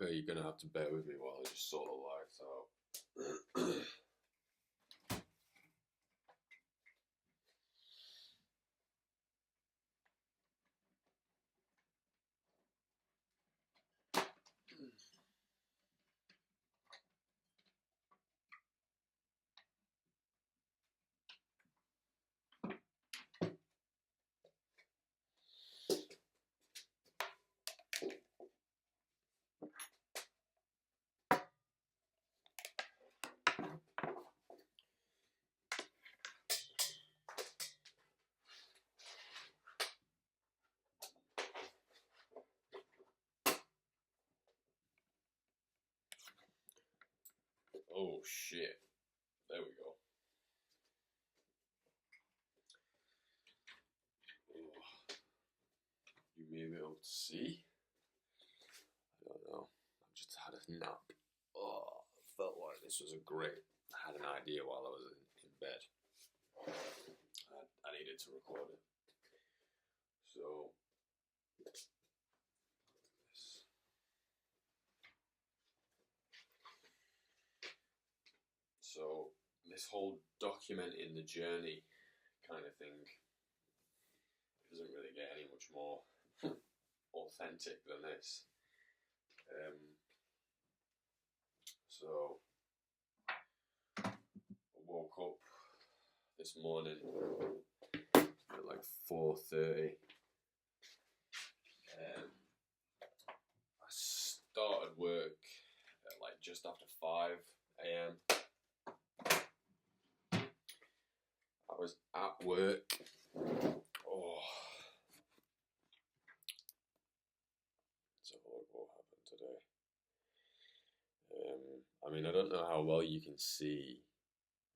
Okay, you're gonna have to bear with me while I just sort the lights out. Oh shit. There we go. Oh. You may be able to see. I don't know. I've just had a nap. Oh, I felt like this was a great. I had an idea while I was in bed. I needed to record it. So this whole documenting the journey kind of thing doesn't really get any much more authentic than this. So I woke up this morning at like 4:30. I started work at like just after 5 a.m. I was at work. Oh, let's have a look what happened today. I mean, I don't know how well you can see.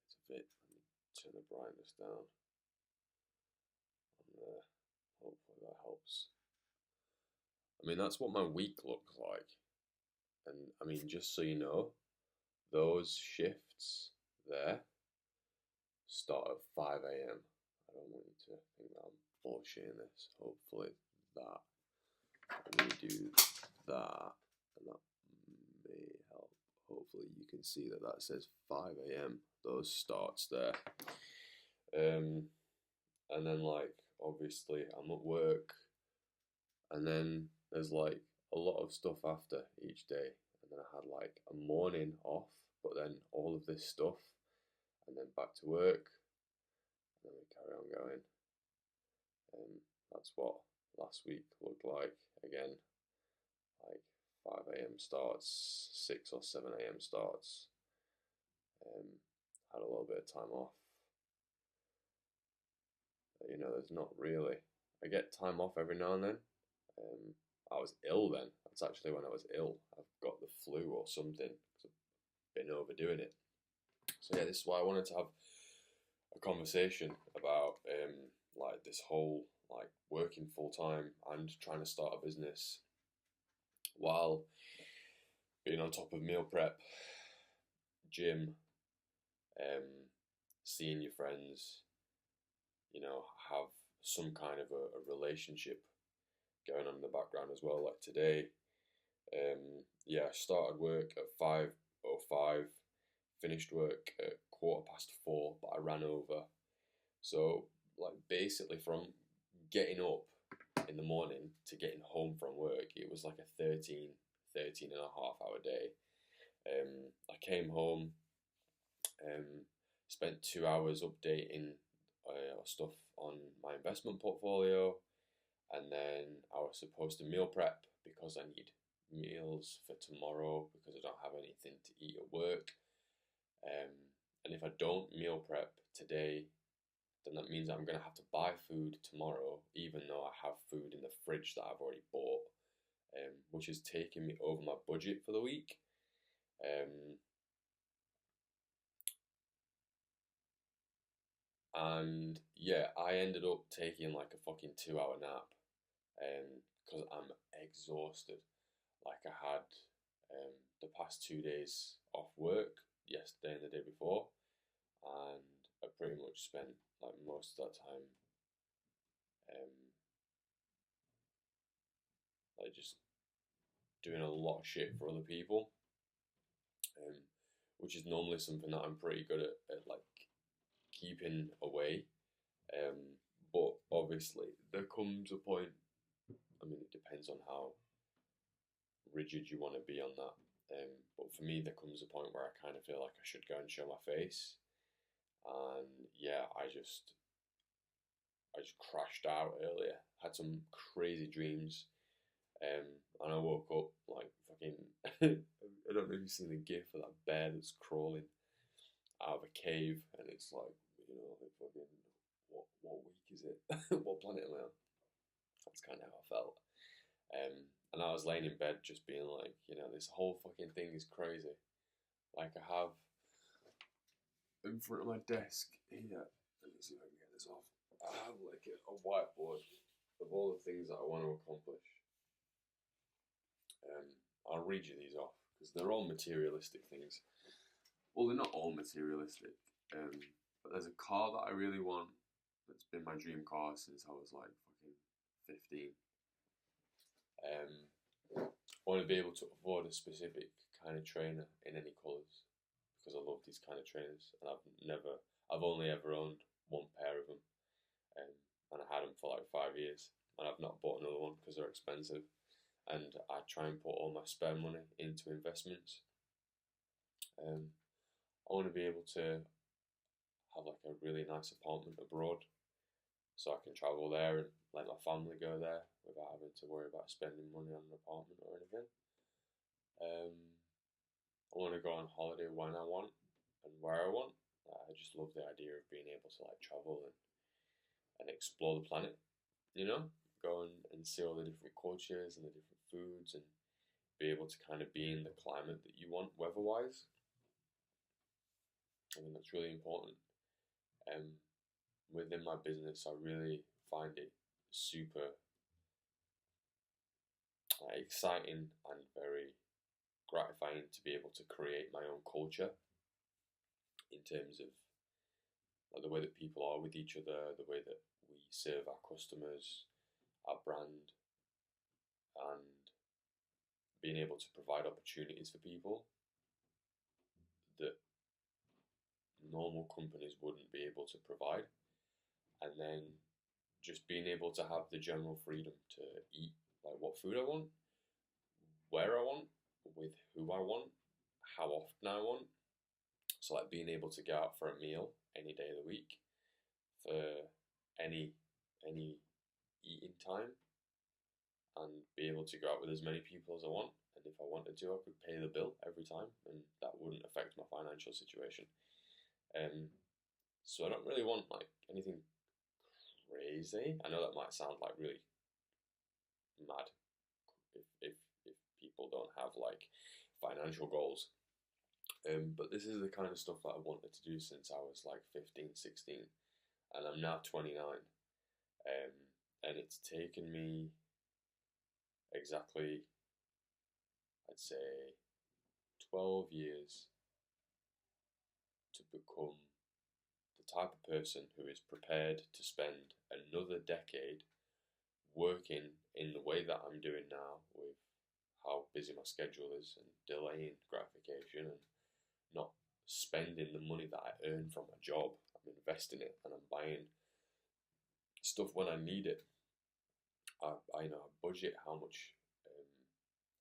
It's a bit. Let me turn the brightness down. On there. Hopefully that helps. I mean, that's what my week looks like. And I mean, just so you know, those shifts there start at 5 a.m. I don't want you to think that I'm bullshitting this. Hopefully that. Let me do that, and that may help. Hopefully you can see that says 5 a.m. Those starts there. And then like obviously I'm at work, and then there's like a lot of stuff after each day, and then I had like a morning off, but then all of this stuff, and then back to work, and then we carry on going. That's what last week looked like. Again, like 5 a.m. starts, 6 or 7 a.m. starts. Had a little bit of time off. You know, there's not really. I get time off every now and then. I was ill then. That's actually when I was ill. I've got the flu or something because I've been overdoing it. So yeah, this is why I wanted to have a conversation about like this whole like working full time and trying to start a business while being on top of meal prep, gym, seeing your friends, you know, have some kind of a relationship going on in the background as well. Like today, I started work at 5:05, finished work at 4:15, but I ran over. So like basically from getting up in the morning to getting home from work, it was like a 13 and a half hour day. I came home, spent 2 hours updating stuff on my investment portfolio, and then I was supposed to meal prep because I need meals for tomorrow because I don't have anything to eat at work. And if I don't meal prep today, then that means I'm going to have to buy food tomorrow, even though I have food in the fridge that I've already bought, which is taking me over my budget for the week. And yeah, I ended up taking like a fucking 2 hour nap because I'm exhausted. Like I had the past 2 days off work, yesterday and the day before, and I pretty much spent like most of that time like just doing a lot of shit for other people, um, which is normally something that I'm pretty good at like keeping away. Um, but obviously, there comes a point. I mean, it depends on how rigid you want to be on that. But for me, there comes a point where I kind of feel like I should go and show my face, and yeah, I just crashed out earlier. Had some crazy dreams, and I woke up like fucking. I don't know if you've seen the gif of that bear that's crawling out of a cave, and it's like, like fucking what week is it? What planet am I on? That's kind of how I felt. And I was laying in bed just being like, this whole fucking thing is crazy. Like I have in front of my desk here. Let me see if I can get this off. I have like a whiteboard of all the things that I want to accomplish. I'll read you these off because they're all materialistic things. Well, they're not all materialistic. But there's a car that I really want. That's been my dream car since I was like fucking 15. I want to be able to afford a specific kind of trainer in any colours because I love these kind of trainers, and I've only ever owned one pair of them, and I had them for like 5 years, and I've not bought another one because they're expensive, and I try and put all my spare money into investments. I want to be able to have like a really nice apartment abroad, so I can travel there and let my family go there without having to worry about spending money on an apartment or anything. I want to go on holiday when I want and where I want. I just love the idea of being able to like travel and explore the planet, go and see all the different cultures and the different foods and be able to kind of be in the climate that you want weather-wise. I mean, that's really important. Within my business, I really find it super exciting and very gratifying to be able to create my own culture in terms of like the way that people are with each other, the way that we serve our customers, our brand, and being able to provide opportunities for people that normal companies wouldn't be able to provide, and then just being able to have the general freedom to eat like what food I want, where I want, with who I want, how often I want. So like being able to go out for a meal any day of the week for any eating time, and be able to go out with as many people as I want. And if I wanted to, I could pay the bill every time, and that wouldn't affect my financial situation. So I don't really want like anything crazy. I know that might sound like really mad if people don't have like financial goals. But this is the kind of stuff that I wanted to do since I was like 15, 16, and I'm now 29. And it's taken me exactly, I'd say, 12 years to become the type of person who is prepared to spend another decade working in the way that I'm doing now, with how busy my schedule is and delaying gratification and not spending the money that I earn from my job. I'm investing it and I'm buying stuff when I need it. I budget how much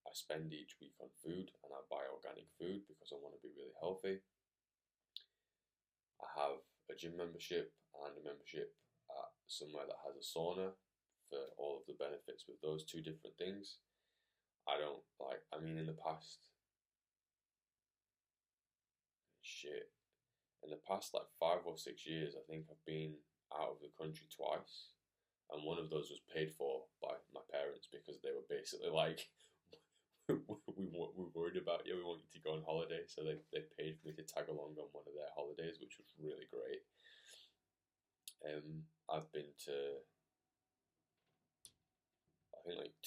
I spend each week on food, and I buy organic food because I want to be really healthy. I have a gym membership and a membership at somewhere that has a sauna for all of the benefits with those two different things. In the past, in the past like 5 or 6 years, I think I've been out of the country twice, and one of those was paid for by my parents because they were basically like, we're worried about you, we want you to go on holiday, so they paid for me to tag along on one of their holidays, which was really great. I've been to, I think like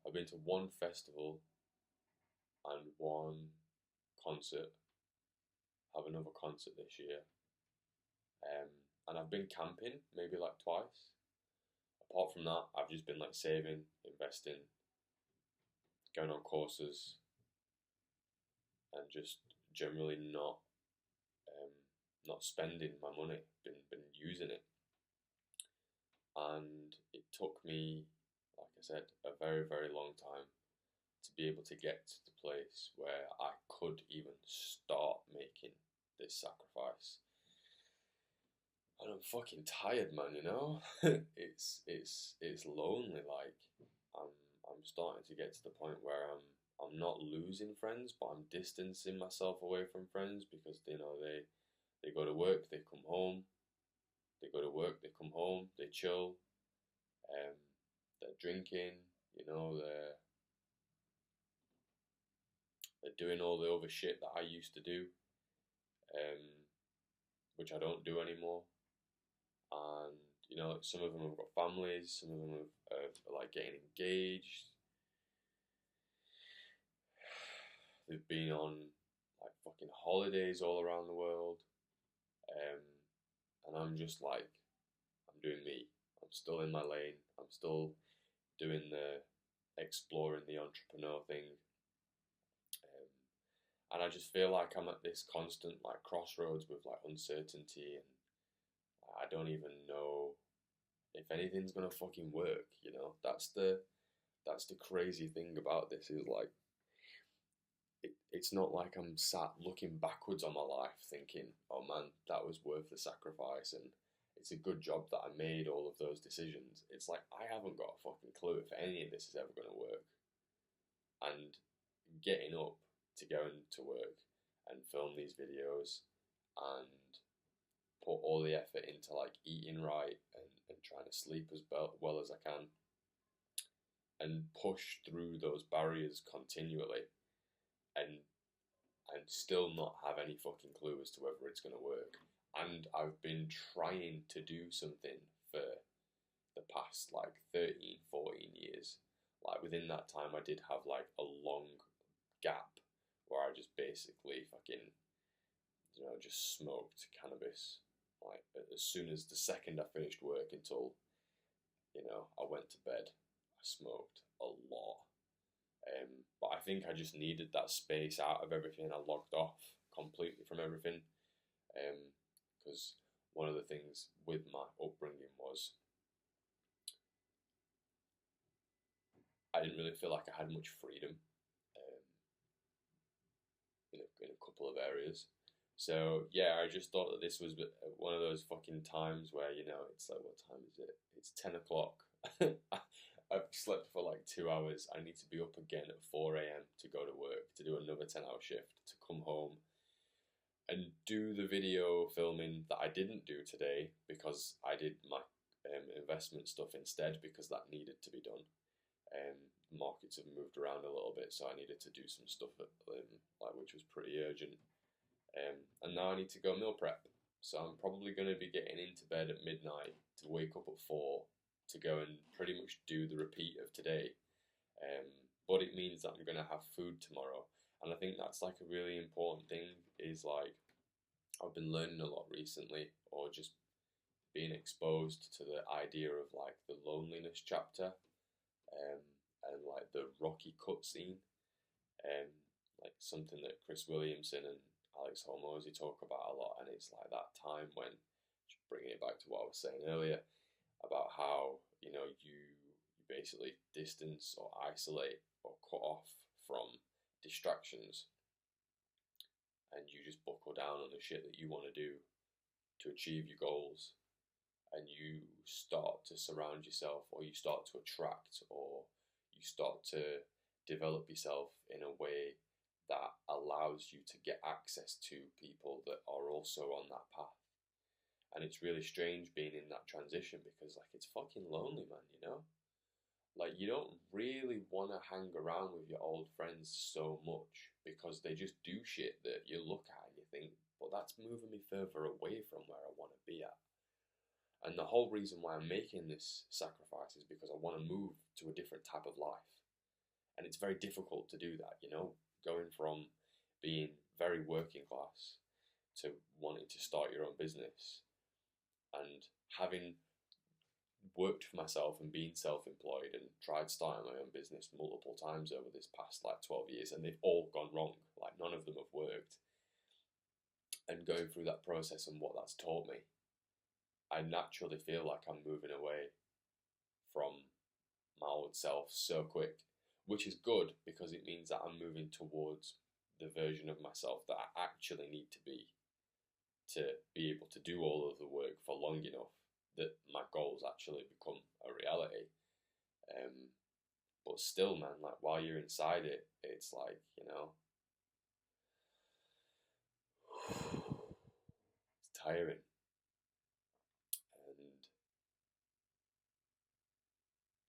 I've been to one festival and one concert. Have another concert this year. And I've been camping maybe like twice. Apart from that, I've just been like saving, investing, going on courses, and just generally not spending my money, been using it. And it took me, like I said, a very, very long time to be able to get to the place where I could even start making this sacrifice. And I'm fucking tired, man, you know? it's lonely, like I'm starting to get to the point where I'm not losing friends, but I'm distancing myself away from friends because they go to work, they come home, they go to work, they come home, they chill, they're drinking, they're doing all the other shit that I used to do, um, which I don't do anymore. And some of them have got families, some of them are like getting engaged. They've been on like fucking holidays all around the world, and I'm just like, I'm doing me. I'm still in my lane. I'm still doing the exploring the entrepreneur thing, and I just feel like I'm at this constant like crossroads with like uncertainty, and I don't even know if anything's gonna fucking work. That's the crazy thing about this is like it's not like I'm sat looking backwards on my life thinking, oh man, that was worth the sacrifice and it's a good job that I made all of those decisions. It's like I haven't got a fucking clue if any of this is ever going to work. And getting up to go into work and film these videos and put all the effort into like eating right and trying to sleep as well as I can and push through those barriers continually and still not have any fucking clue as to whether it's going to work. And I've been trying to do something for the past like 13, 14 years. Like within that time, I did have like a long gap where I just basically fucking, just smoked cannabis. Like as soon as the second I finished work until, I went to bed, I smoked a lot. But I think I just needed that space out of everything. I logged off completely from everything. Because one of the things with my upbringing was I didn't really feel like I had much freedom in a couple of areas. So yeah, I just thought that this was one of those fucking times where it's like, what time is it? It's 10 o'clock. I've slept for like 2 hours. I need to be up again at 4 a.m. to go to work, to do another 10-hour shift, to come home and do the video filming that I didn't do today because I did my investment stuff instead because that needed to be done. Markets have moved around a little bit, so I needed to do some stuff which was pretty urgent. And now I need to go meal prep. So I'm probably going to be getting into bed at midnight to wake up at 4 to go and pretty much do the repeat of today. But it means that I'm going to have food tomorrow. And I think that's like a really important thing is like I've been learning a lot recently or just being exposed to the idea of like the loneliness chapter and like the Rocky cutscene. Like something that Chris Williamson and Alex Hormozy talk about a lot, and it's like that time when, just bringing it back to what I was saying earlier, about how you basically distance or isolate or cut off from distractions, and you just buckle down on the shit that you want to do to achieve your goals, and you start to surround yourself, or you start to attract, or you start to develop yourself in a way that allows you to get access to people that are also on that path. And it's really strange being in that transition because like it's fucking lonely, man, Like you don't really want to hang around with your old friends so much because they just do shit that you look at and you think, but that's moving me further away from where I want to be at. And the whole reason why I'm making this sacrifice is because I want to move to a different type of life. And it's very difficult to do that, going from being very working class to wanting to start your own business and having worked for myself and been self-employed and tried starting my own business multiple times over this past like 12 years, and they've all gone wrong. Like none of them have worked. And going through that process and what that's taught me, I naturally feel like I'm moving away from my old self so quick, which is good because it means that I'm moving towards the version of myself that I actually need to be able to do all of the work for long enough that my goals actually become a reality. But still, man, like while you're inside it, it's like, it's tiring. And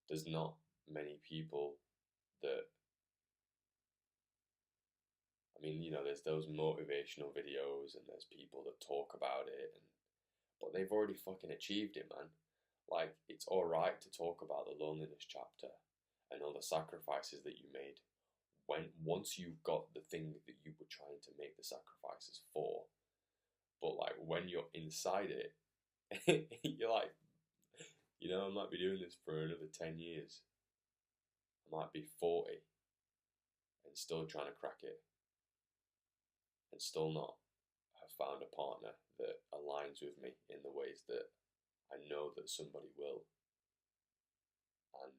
there's not many people that, I mean, there's those motivational videos and there's people that talk about it, but they've already fucking achieved it, man. Like, it's alright to talk about the loneliness chapter and all the sacrifices that you made once you've got the thing that you were trying to make the sacrifices for. But like when you're inside it, you're like, I might be doing this for another 10 years. I might be 40 and still trying to crack it and still not have found a partner that aligns with me in the ways that I know that somebody will. And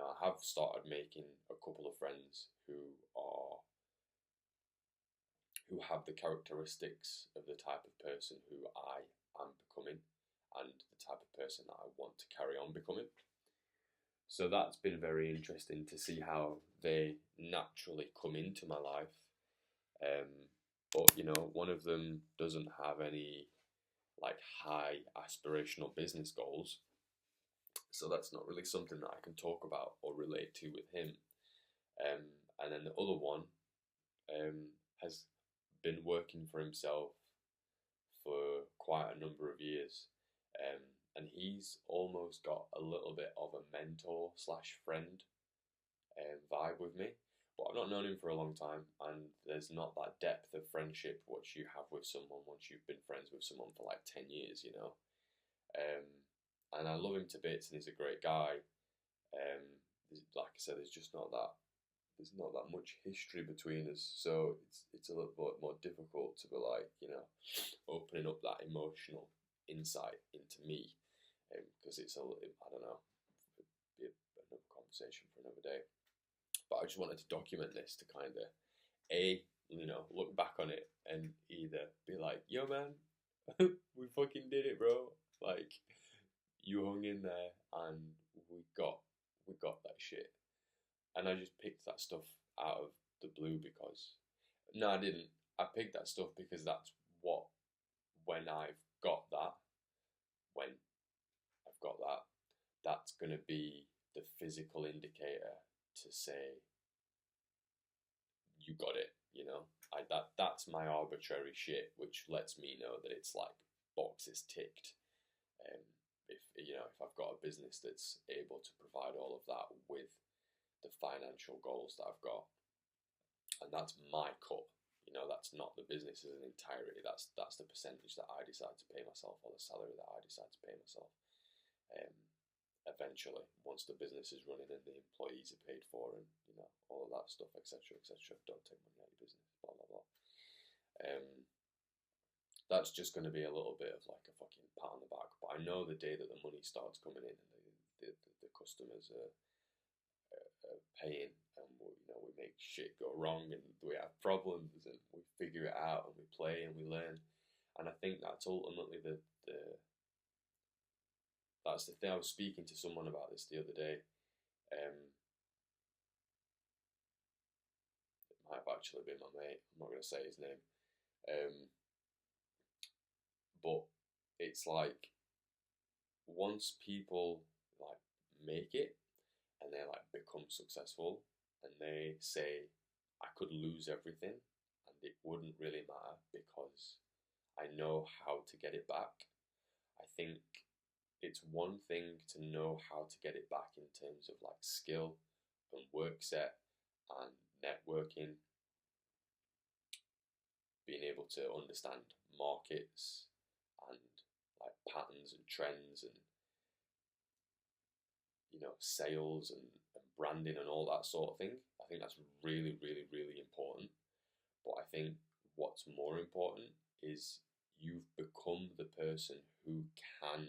I have started making a couple of friends who have the characteristics of the type of person who I am becoming and the type of person that I want to carry on becoming. So that's been very interesting to see how they naturally come into my life. But one of them doesn't have any like high aspirational business goals, so that's not really something that I can talk about or relate to with him. And then the other one has been working for himself for quite a number of years, and he's almost got a little bit of a mentor slash friend vibe with me. But I've not known him for a long time, and there's not that depth of friendship which you have with someone once you've been friends with someone for like 10 years, And I love him to bits, and he's a great guy. Like I said, there's not that much history between us, so it's a little bit more difficult to be like, opening up that emotional insight into me, because it's I don't know, it'd be another conversation for another day. But I just wanted to document this to kind of look back on it and either be like, yo man, we fucking did it, bro. Like, you hung in there and we got that shit. And I just picked that stuff out of the blue because, no, I didn't. I picked that stuff because that's when I've got that, that's going to be the physical indicator to say, you got it, that's my arbitrary shit, which lets me know that it's like boxes ticked. If I've got a business that's able to provide all of that with the financial goals that I've got, and that's my cut. That's not the business as an entirety. That's the percentage that I decide to pay myself, or the salary that I decide to pay myself. Eventually, once the business is running and the employees are paid for, and all of that stuff, etc., etc. Don't take money out of your business. Blah blah blah. That's just going to be a little bit of like a fucking pat on the back. But I know the day that the money starts coming in and the customers are paying, and we make shit go wrong and we have problems and we figure it out and we play and we learn. And I think that's ultimately that's the thing. I was speaking to someone about this the other day. It might have actually been my mate. I'm not going to say his name. But it's like, once people like make it and they like become successful and they say, I could lose everything and it wouldn't really matter because I know how to get it back. I think it's one thing to know how to get it back in terms of like skill and work set and networking, being able to understand markets and like patterns and trends and sales and branding and all that sort of thing. I think that's really, really, really important. But I think what's more important is you've become the person who can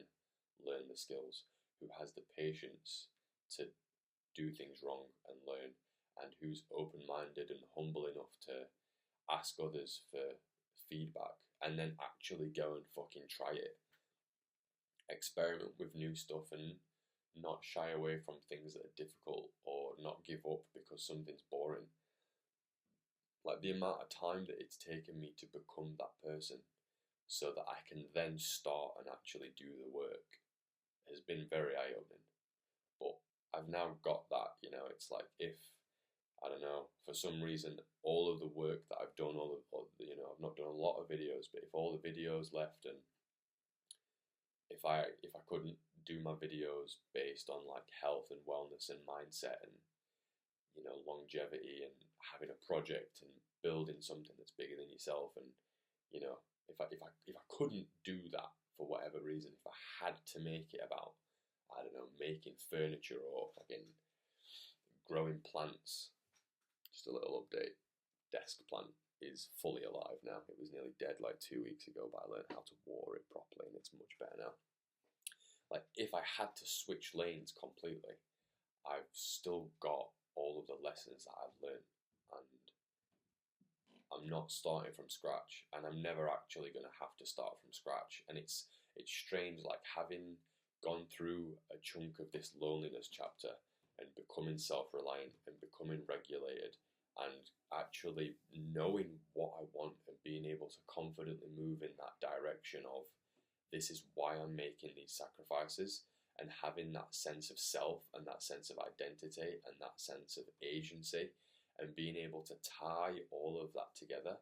learn the skills, who has the patience to do things wrong and learn, and who's open-minded and humble enough to ask others for feedback and then actually go and fucking try it. Experiment with new stuff and not shy away from things that are difficult, or not give up because something's boring. Like, the amount of time that it's taken me to become that person so that I can then start and actually do the work has been very eye-opening. But I've now got that, it's like, if, I don't know, for some reason, all of the work that I've done, I've not done a lot of videos, but if all the videos left, and if I couldn't do my videos based on like health and wellness and mindset and longevity and having a project and building something that's bigger than yourself, and if I couldn't do that for whatever reason, if I had to make it about, I don't know, making furniture or fucking growing plants. Just a little update. Desk plant is fully alive now. It was nearly dead like 2 weeks ago, but I learned how to water it properly and it's much better now. Like, if I had to switch lanes completely, I've still got all of the lessons that I've learned, and I'm not starting from scratch, and I'm never actually going to have to start from scratch. And it's strange, like, having gone through a chunk of this loneliness chapter and becoming self-reliant and becoming regulated and actually knowing what I want and being able to confidently move in that direction of, this is why I'm making these sacrifices, and having that sense of self and that sense of identity and that sense of agency, and being able to tie all of that together.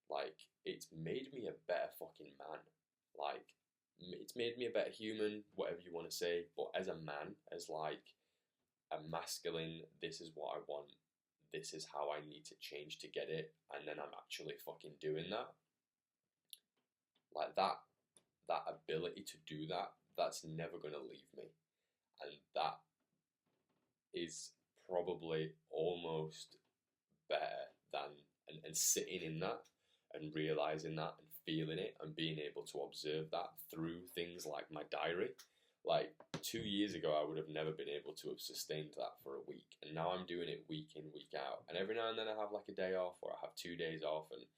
Like, it's made me a better fucking man. Like, it's made me a better human, whatever you want to say, but as a man, as like a masculine, this is what I want, this is how I need to change to get it, and then I'm actually fucking doing that. Like, that ability to do that, that's never going to leave me. And that is probably almost better than, and sitting in that and realizing that and feeling it and being able to observe that through things like my diary. Like, 2 years ago, I would have never been able to have sustained that for a week. And now I'm doing it week in, week out. And every now and then I have like a day off, or I have 2 days off. And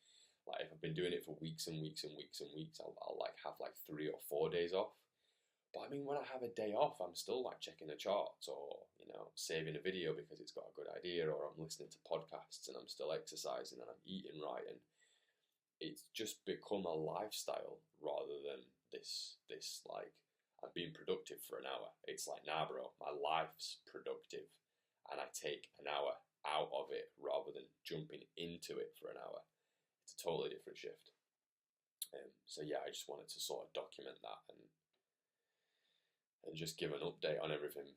like, if I've been doing it for weeks and weeks and weeks and weeks, I'll like have like 3 or 4 days off. But I mean, when I have a day off, I'm still like checking the charts, or, saving a video because it's got a good idea, or I'm listening to podcasts, and I'm still exercising, and I'm eating right. And it's just become a lifestyle rather than this like, I'm being productive for an hour. It's like, nah, bro, my life's productive, and I take an hour out of it rather than jumping into it for an hour. It's a totally different shift. So yeah, I just wanted to sort of document that and just give an update on everything.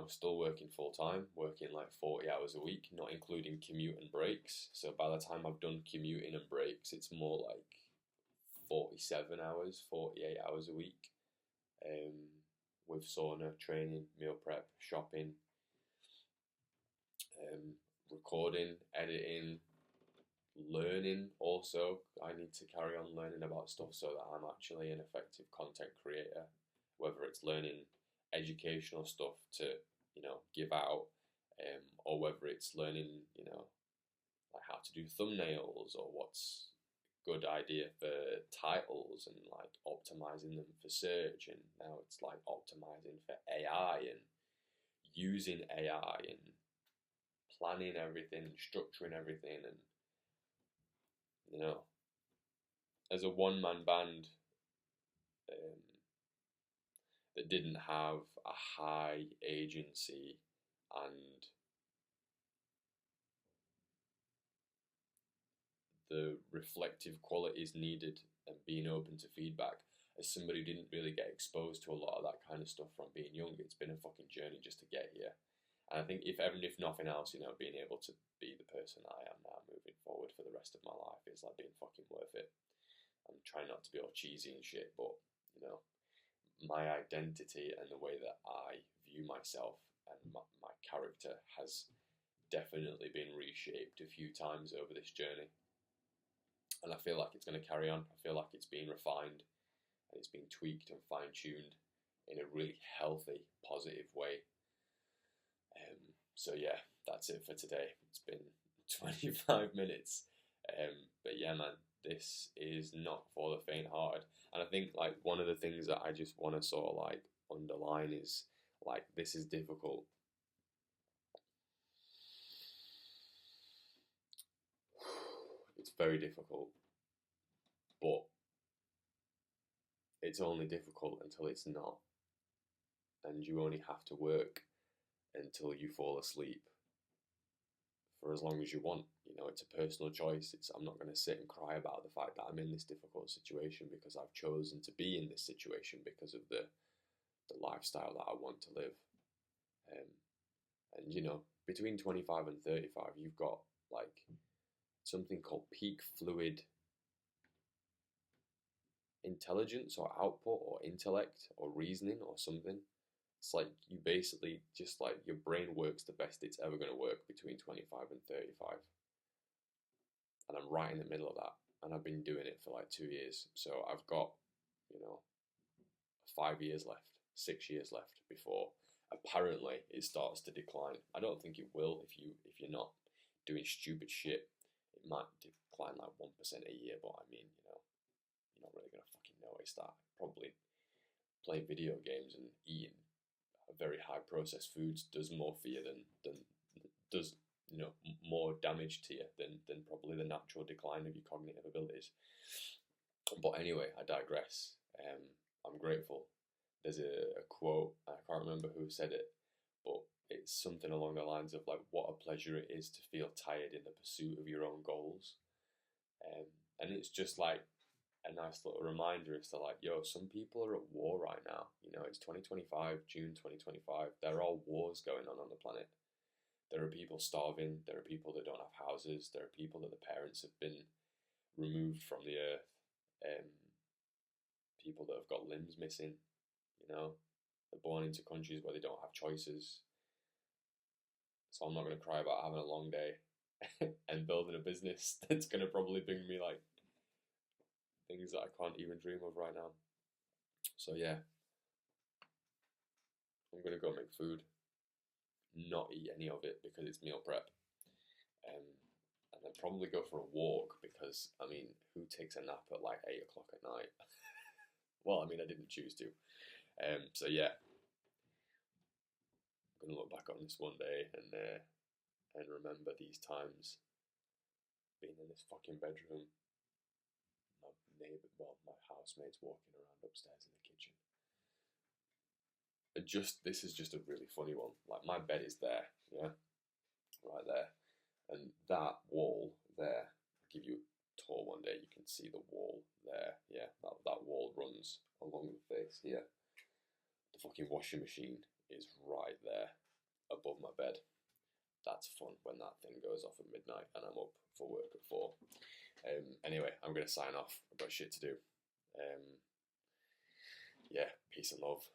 Still working full time, working like 40 hours a week, not including commute and breaks. So by the time I've done commuting and breaks, it's more like 47 hours, 48 hours a week. With sauna, training, meal prep, shopping, recording, editing, learning also. I need to carry on learning about stuff so that I'm actually an effective content creator, whether it's learning educational stuff to give out, or whether it's learning like how to do thumbnails, or what's good idea for titles, and like optimizing them for search. And now it's like optimizing for AI and using AI and planning everything and structuring everything. And as a one-man band that didn't have a high agency and the reflective qualities needed, and being open to feedback, as somebody who didn't really get exposed to a lot of that kind of stuff from being young, it's been a fucking journey just to get here. And I think if nothing else, being able to be the person I am now moving forward for the rest of my life is like being fucking worth it. I'm trying not to be all cheesy and shit, but my identity and the way that I view myself and my character has definitely been reshaped a few times over this journey. And I feel like it's going to carry on. I feel like it's been refined and it's been tweaked and fine-tuned in a really healthy, positive way. So yeah, that's it for today. It's been 25 minutes. But yeah, man, this is not for the faint-hearted. And I think like one of the things that I just want to sort of like underline is like, this is difficult. It's very difficult, but it's only difficult until it's not. And you only have to work until you fall asleep for as long as you want. You know, it's a personal choice. I'm not going to sit and cry about the fact that I'm in this difficult situation, because I've chosen to be in this situation because of the lifestyle that I want to live. And you know, between 25 and 35, you've got like something called peak fluid intelligence or output or intellect or reasoning or something. It's like you basically just like your brain works the best it's ever going to work between 25 and 35. And I'm right in the middle of that. And I've been doing it for like 2 years. So I've got, you know, 5 years left, 6 years left before apparently it starts to decline. I don't think it will if you're not doing stupid shit. It might decline like 1% a year, but I mean, you know, you're not really gonna fucking notice that. Probably playing video games and eating very high processed foods does more for you than does, you know, more damage to you than probably the natural decline of your cognitive abilities. But anyway, I digress. I'm grateful. There's a quote, I can't remember who said it, but it's something along the lines of like, what a pleasure it is to feel tired in the pursuit of your own goals. And it's just like a nice little reminder as to like, yo, some people are at war right now. You know, it's 2025, June 2025. There are wars going on the planet. There are people starving. There are people that don't have houses. There are people that the parents have been removed from the earth. People that have got limbs missing. You know, they're born into countries where they don't have choices. So I'm not going to cry about having a long day and building a business that's going to probably bring me like things that I can't even dream of right now. So yeah, I'm going to go make food, not eat any of it because it's meal prep, and then probably go for a walk, because I mean, who takes a nap at like 8 o'clock at night? Well, I mean, I didn't choose to. So yeah, I'm going to look back on this one day and remember these times being in this fucking bedroom. My neighbour, well, my housemates walking around upstairs in the kitchen. This is just a really funny one. Like, my bed is there, yeah, right there, and that wall there. I'll give you a tour one day. You can see the wall there. Yeah, that wall runs along the face here. The fucking washing machine is right there above my bed. That's fun when that thing goes off at midnight and I'm up for work at 4. Anyway, I'm going to sign off. I've got shit to do. Yeah, peace and love.